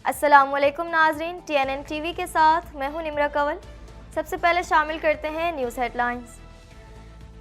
السلام علیکم ناظرین، TNN ٹی وی کے ساتھ میں ہوں نمرہ کنول۔ سب سے پہلے شامل کرتے ہیں نیوز ہیڈ لائنز۔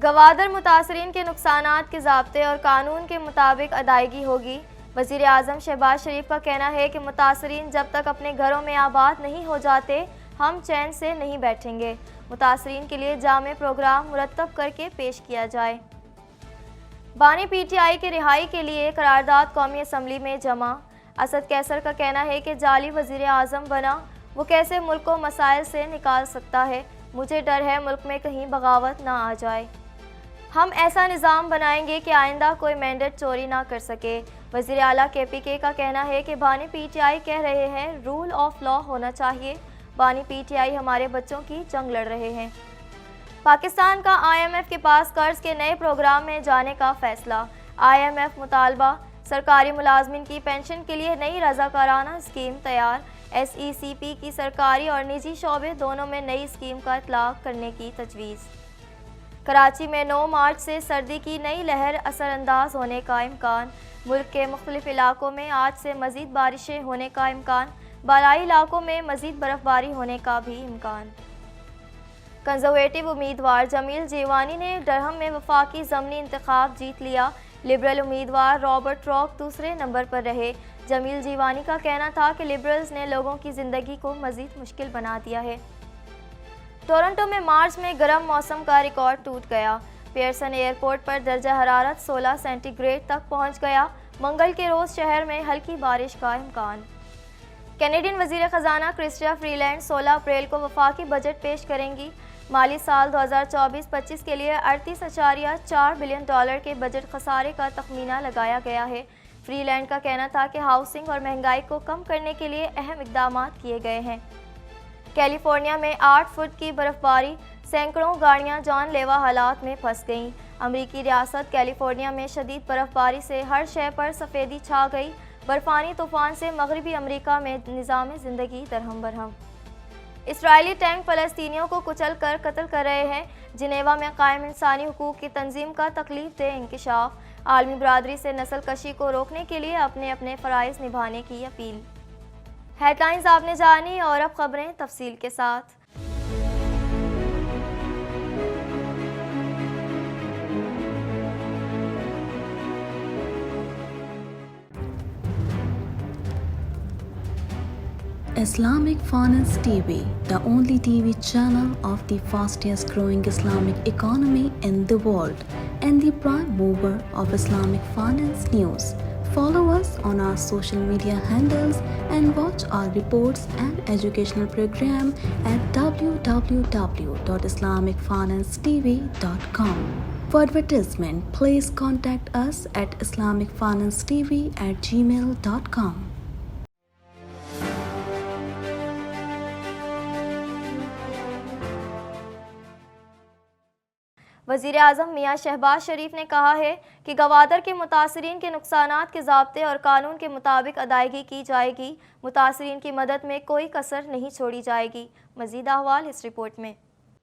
گوادر متاثرین کے نقصانات کے ضابطے اور قانون کے مطابق ادائیگی ہوگی۔ وزیر اعظم شہباز شریف کا کہنا ہے کہ متاثرین جب تک اپنے گھروں میں آباد نہیں ہو جاتے ہم چین سے نہیں بیٹھیں گے۔ متاثرین کے لیے جامع پروگرام مرتب کر کے پیش کیا جائے۔ بانی PTI کے رہائی کے لیے قرارداد قومی اسمبلی میں جمع۔ اسد کیسر کا کہنا ہے کہ جعلی وزیر اعظم بنا، وہ کیسے ملک کو مسائل سے نکال سکتا ہے؟ مجھے ڈر ہے ملک میں کہیں بغاوت نہ آ جائے۔ ہم ایسا نظام بنائیں گے کہ آئندہ کوئی مینڈیٹ چوری نہ کر سکے۔ وزیر اعلیٰ KPK کا کہنا ہے کہ بانی PTI کہہ رہے ہیں رول آف لا ہونا چاہیے۔ بانی PTI ہمارے بچوں کی جنگ لڑ رہے ہیں۔ پاکستان کا IMF کے پاس قرض کے نئے پروگرام میں جانے کا فیصلہ۔ IMF مطالبہ، سرکاری ملازمین کی پینشن کے لیے نئی رضاکارانہ اسکیم تیار۔ SECP کی سرکاری اور نجی شعبے دونوں میں نئی اسکیم کا اطلاق کرنے کی تجویز۔ کراچی میں 9 مارچ سے سردی کی نئی لہر اثر انداز ہونے کا امکان۔ ملک کے مختلف علاقوں میں آج سے مزید بارشیں ہونے کا امکان، بالائی علاقوں میں مزید برف باری ہونے کا بھی امکان۔ کنزرویٹو امیدوار جمیل جیوانی نے ڈرہم میں وفاقی ضمنی انتخاب جیت لیا۔ لبرل امیدوار رابرٹ راک دوسرے نمبر پر رہے۔ جمیل جیوانی کا کہنا تھا کہ لبرلز نے لوگوں کی زندگی کو مزید مشکل بنا دیا ہے۔ ٹورنٹو میں مارچ میں گرم موسم کا ریکارڈ ٹوٹ گیا۔ پیئرسن ایئرپورٹ پر درجہ حرارت 16 سینٹی گریڈ تک پہنچ گیا۔ منگل کے روز شہر میں ہلکی بارش کا امکان۔ کینیڈین وزیر خزانہ کرسٹیا فری لینڈ 16 اپریل کو وفاقی بجٹ پیش کریں گی۔ مالی سال 2024-25 کے لیے $38.4 بلین کے بجٹ خسارے کا تخمینہ لگایا گیا ہے۔ فری لینڈ کا کہنا تھا کہ ہاؤسنگ اور مہنگائی کو کم کرنے کے لیے اہم اقدامات کیے گئے ہیں۔ کیلیفورنیا میں 8 فٹ کی برف باری، سینکڑوں گاڑیاں جان لیوا حالات میں پھنس گئیں۔ امریکی ریاست کیلیفورنیا میں شدید برف باری سے ہر شے پر سفیدی چھا گئی۔ برفانی طوفان سے مغربی امریکہ میں نظام زندگی درہم برہم۔ اسرائیلی ٹینک فلسطینیوں کو کچل کر قتل کر رہے ہیں۔ جنیوا میں قائم انسانی حقوق کی تنظیم کا تکلیف دہ انکشاف۔ عالمی برادری سے نسل کشی کو روکنے کے لیے اپنے اپنے فرائض نبھانے کی اپیل۔ ہیڈ لائنز آپ نے جانی اور اب خبریں تفصیل کے ساتھ۔ Islamic Finance TV, the only TV channel of the fastest growing Islamic economy in the world and the prime mover of Islamic finance news. Follow us on our social media handles and watch our reports and educational program at www.islamicfinancetv.com. For advertisement, please contact us at islamicfinancetv@gmail.com. وزیر اعظم میاں شہباز شریف نے کہا ہے کہ گوادر کے متاثرین کے نقصانات کے ضابطے اور قانون کے مطابق ادائیگی کی جائے گی۔ متاثرین کی مدد میں کوئی کسر نہیں چھوڑی جائے گی۔ مزید احوال اس رپورٹ میں۔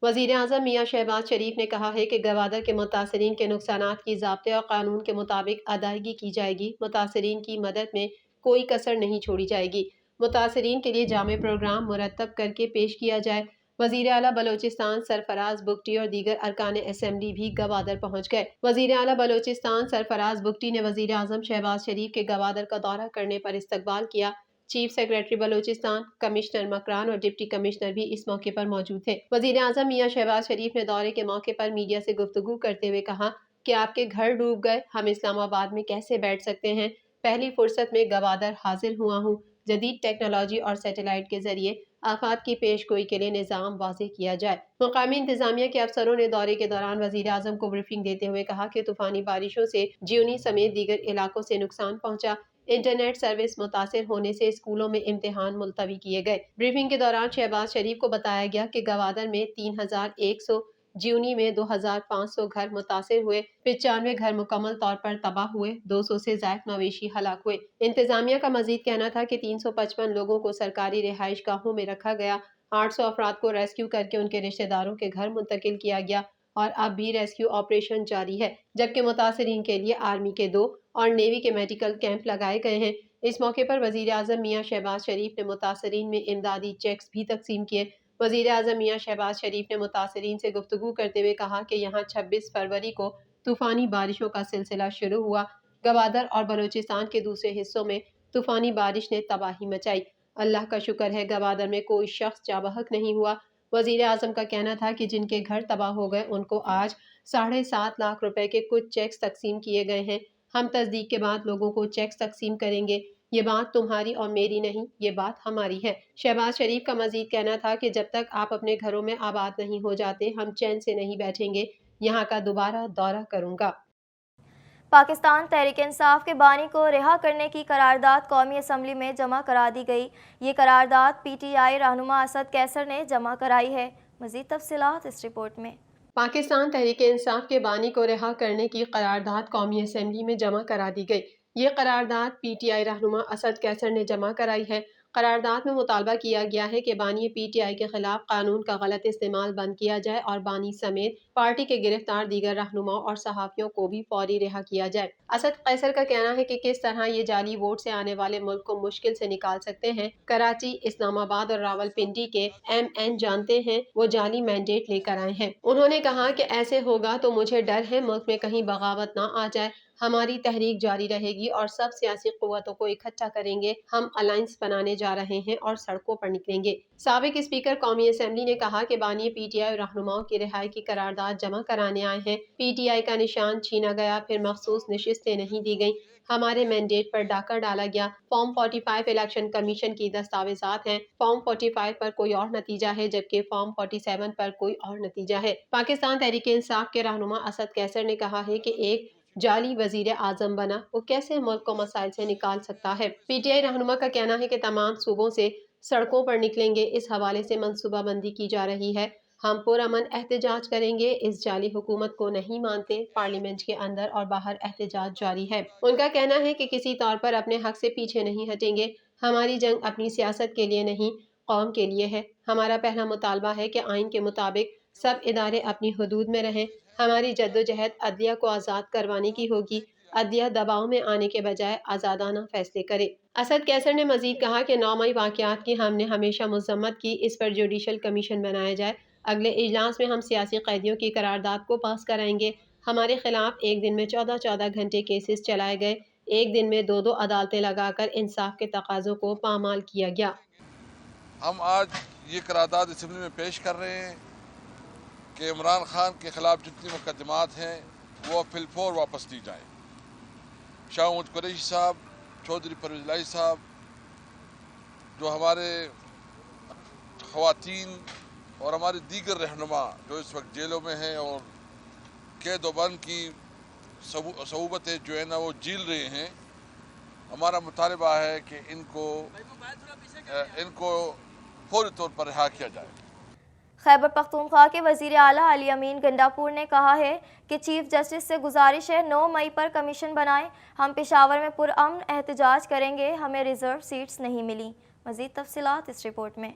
وزیر اعظم میاں شہباز شریف نے کہا ہے کہ گوادر کے متاثرین کے نقصانات کی ضابطے اور قانون کے مطابق ادائیگی کی جائے گی۔ متاثرین کی مدد میں کوئی کسر نہیں چھوڑی جائے گی۔ متاثرین کے لیے جامع پروگرام مرتب کر کے پیش کیا جائے۔ وزیر اعلیٰ بلوچستان سرفراز بگٹی اور دیگر ارکان اسمبلی بھی گوادر پہنچ گئے۔ وزیر اعلیٰ بلوچستان سرفراز بگٹی نے وزیر اعظم شہباز شریف کے گوادر کا دورہ کرنے پر استقبال کیا۔ Chief secretary Balochistan, commissioner Makran اور ڈپٹی کمشنر بھی اس موقع پر موجود تھے۔ وزیر اعظم میاں شہباز شریف نے دورے کے موقع پر میڈیا سے گفتگو کرتے ہوئے کہا کہ آپ کے گھر ڈوب گئے، ہم اسلام آباد میں کیسے بیٹھ سکتے ہیں؟ پہلی فرصت میں گوادر حاضر ہوا ہوں۔ جدید ٹیکنالوجی اور سیٹلائٹ کے ذریعے آفات کی پیش گوئی کے لیے نظام واضح کیا جائے۔ مقامی انتظامیہ کے افسروں نے دورے کے دوران وزیر اعظم کو بریفنگ دیتے ہوئے کہا کہ طوفانی بارشوں سے جیونی سمیت دیگر علاقوں سے نقصان پہنچا۔ انٹرنیٹ سروس متاثر ہونے سے اسکولوں میں امتحان ملتوی کیے گئے۔ بریفنگ کے دوران شہباز شریف کو بتایا گیا کہ گوادر میں 3100، جیونی میں 2500 گھر متاثر ہوئے، 95 گھر مکمل طور پر تباہ ہوئے، 200 سے زائد مویشی ہلاک ہوئے۔ انتظامیہ کا مزید کہنا تھا کہ 355 لوگوں کو سرکاری رہائش گاہوں میں رکھا گیا، 800 افراد کو ریسکیو کر کے ان کے رشتہ داروں کے گھر منتقل کیا گیا اور اب بھی ریسکیو آپریشن جاری ہے، جبکہ متاثرین کے لیے آرمی کے 2 اور نیوی کے میڈیکل کیمپ لگائے گئے ہیں۔ اس موقع پر وزیر اعظم میاں شہباز شریف نے متاثرین میں امدادی چیکس بھی تقسیم کیے۔ وزیر اعظم میاں شہباز شریف نے متاثرین سے گفتگو کرتے ہوئے کہا کہ یہاں 26 فروری کو طوفانی بارشوں کا سلسلہ شروع ہوا۔ گوادر اور بلوچستان کے دوسرے حصوں میں طوفانی بارش نے تباہی مچائی۔ اللہ کا شکر ہے گوادر میں کوئی شخص جاں بحق نہیں ہوا۔ وزیر اعظم کا کہنا تھا کہ جن کے گھر تباہ ہو گئے ان کو آج 7.5 لاکھ روپے کے کچھ چیکس تقسیم کیے گئے ہیں۔ ہم تصدیق کے بعد لوگوں کو چیکس تقسیم کریں گے۔ یہ بات تمہاری اور میری نہیں، یہ بات ہماری ہے۔ شہباز شریف کا مزید کہنا تھا کہ جب تک آپ اپنے گھروں میں آباد نہیں ہو جاتے ہم چین سے نہیں بیٹھیں گے، یہاں کا دوبارہ دورہ کروں گا۔ پاکستان تحریک انصاف کے بانی کو رہا کرنے کی قرارداد قومی اسمبلی میں جمع کرا دی گئی۔ یہ قرارداد پی ٹی آئی رہنما اسد کیسر نے جمع کرائی ہے۔ مزید تفصیلات اس رپورٹ میں۔ پاکستان تحریک انصاف کے بانی کو رہا کرنے کی قرارداد قومی اسمبلی میں جمع کرا دی گئی۔ یہ قرارداد پی ٹی آئی رہنما اسد کیسر نے جمع کرائی ہے۔ قرارداد میں مطالبہ کیا گیا ہے کہ بانی پی ٹی آئی کے خلاف قانون کا غلط استعمال بند کیا جائے اور بانی سمیت پارٹی کے گرفتار دیگر رہنماؤں اور صحافیوں کو بھی فوری رہا کیا جائے۔ اسد قیصر کا کہنا ہے کہ کس طرح یہ جعلی ووٹ سے آنے والے ملک کو مشکل سے نکال سکتے ہیں۔ کراچی، اسلام آباد اور راولپنڈی کے ایم این جانتے ہیں وہ جعلی مینڈیٹ لے کر آئے ہیں۔ انہوں نے کہا کہ ایسے ہوگا تو مجھے ڈر ہے ملک میں کہیں بغاوت نہ آ جائے۔ ہماری تحریک جاری رہے گی اور سب سیاسی قوتوں کو اکٹھا کریں گے۔ ہم الائنس بنانے جا رہے ہیں اور سڑکوں پر نکلیں گے۔ سابق اسپیکر قومی اسمبلی نے کہا کہ بانی پی ٹی آئی رہنماؤں کی رہائی کی قرارداد جمع کرانے آئے ہیں۔ پی ٹی آئی کا نشان چھینا گیا، پھر مخصوص نشستیں نہیں دی گئیں، ہمارے مینڈیٹ پر ڈاکہ ڈالا گیا۔ فارم 45 الیکشن کمیشن کی دستاویزات ہیں۔ فارم 45 پر کوئی اور نتیجہ ہے جبکہ فارم 47 پر کوئی اور نتیجہ ہے۔ پاکستان تحریک انصاف کے رہنما اسد کیسر نے کہا ہے کہ ایک جعلی وزیر اعظم بنا، وہ کیسے ملک کو مسائل سے نکال سکتا ہے۔ پی ٹی آئی رہنما کا کہنا ہے کہ تمام صوبوں سے سڑکوں پر نکلیں گے، اس حوالے سے منصوبہ بندی کی جا رہی ہے۔ ہم پرامن احتجاج کریں گے، اس جعلی حکومت کو نہیں مانتے۔ پارلیمنٹ کے اندر اور باہر احتجاج جاری ہے۔ ان کا کہنا ہے کہ کسی طور پر اپنے حق سے پیچھے نہیں ہٹیں گے۔ ہماری جنگ اپنی سیاست کے لیے نہیں، قوم کے لیے ہے۔ ہمارا پہلا مطالبہ ہے کہ آئین کے مطابق سب ادارے اپنی حدود میں رہیں۔ ہماری جدوجہد عدلیہ کو آزاد کروانے کی ہوگی۔ عدلیہ دباؤ میں آنے کے بجائے آزادانہ فیصلے کرے۔ اسد کیسر نے مزید کہا کہ 9 مئی واقعات کی ہم نے ہمیشہ مذمت کی، اس پر جوڈیشل کمیشن بنایا جائے۔ اگلے اجلاس میں ہم سیاسی قیدیوں کی قرارداد کو پاس کرائیں گے۔ ہمارے خلاف ایک دن میں 14 گھنٹے کیسز چلائے گئے، ایک دن میں 2 عدالتیں لگا کر انصاف کے تقاضوں کو پامال کیا گیا۔ ہم آج یہ قرارداد اسمبلی میں پیش کر رہے ہیں کہ عمران خان کے خلاف جتنی مقدمات ہیں وہ فی الفور واپس لی جائیں۔ شاہ محمود قریشی صاحب، چودھری پرویز الہی صاحب، جو ہمارے خواتین اور ہمارے دیگر رہنما جو اس وقت جیلوں میں ہیں اور قید و بند کی صعوبتیں جو ہے نا وہ جھیل رہے ہیں، ہمارا مطالبہ ہے کہ ان کو فوری طور پر رہا کیا جائے۔ خیبر پختونخوا کے وزیر اعلیٰ علی امین گنڈاپور نے کہا ہے کہ چیف جسٹس سے گزارش ہے 9 مئی پر کمیشن بنائیں۔ ہم پشاور میں پرامن احتجاج کریں گے، ہمیں ریزرو سیٹس نہیں ملی۔ مزید تفصیلات اس رپورٹ میں۔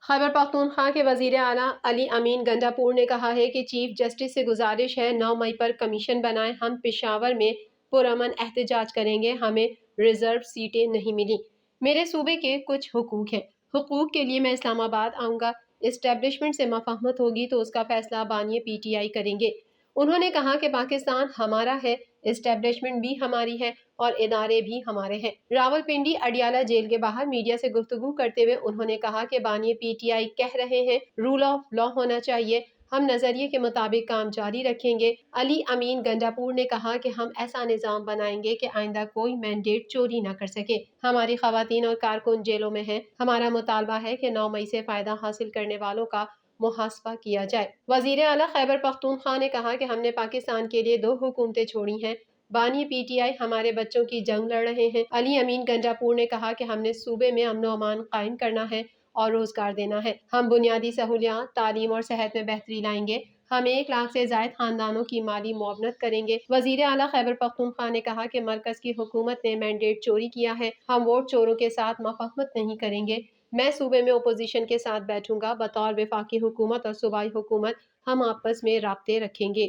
خیبر پختونخوا کے وزیر اعلیٰ علی امین گنڈاپور نے کہا ہے کہ چیف جسٹس سے گزارش ہے 9 مئی پر کمیشن بنائیں، ہم پشاور میں پرامن احتجاج کریں گے، ہمیں ریزرو سیٹیں نہیں ملی۔ میرے صوبے کے کچھ حقوق ہیں، حقوق کے لیے میں اسلام آباد آؤں گا، اسٹیبلشمنٹ سے مفاہمت ہوگی تو اس کا فیصلہ بانی پی ٹی آئی کریں گے۔ انہوں نے کہا کہ پاکستان ہمارا ہے، اسٹیبلشمنٹ بھی ہماری ہے اور ادارے بھی ہمارے ہیں۔ راولپنڈی اڈیالہ جیل کے باہر میڈیا سے گفتگو کرتے ہوئے انہوں نے کہا کہ بانی پی ٹی آئی کہہ رہے ہیں رول آف لا ہونا چاہیے، ہم نظریے کے مطابق کام جاری رکھیں گے۔ علی امین گنڈاپور نے کہا کہ ہم ایسا نظام بنائیں گے کہ آئندہ کوئی مینڈیٹ چوری نہ کر سکے۔ ہماری خواتین اور کارکن جیلوں میں ہیں، ہمارا مطالبہ ہے کہ 9 مئی سے فائدہ حاصل کرنے والوں کا محاسبہ کیا جائے۔ وزیر اعلیٰ خیبر پختونخوا نے کہا کہ ہم نے پاکستان کے لیے 2 حکومتیں چھوڑی ہیں، بانی پی ٹی آئی ہمارے بچوں کی جنگ لڑ رہے ہیں۔ علی امین گنڈاپور نے کہا کہ ہم نے صوبے میں امن و امان قائم کرنا ہے اور روزگار دینا ہے، ہم بنیادی سہولیات، تعلیم اور صحت میں بہتری لائیں گے، ہم 1 لاکھ سے زائد خاندانوں کی مالی معاونت کریں گے۔ وزیر اعلیٰ خیبر پختونخوا نے کہا کہ مرکز کی حکومت نے مینڈیٹ چوری کیا ہے، ہم ووٹ چوروں کے ساتھ مفاہمت نہیں کریں گے، میں صوبے میں اپوزیشن کے ساتھ بیٹھوں گا، بطور وفاقی حکومت اور صوبائی حکومت ہم آپس میں رابطے رکھیں گے۔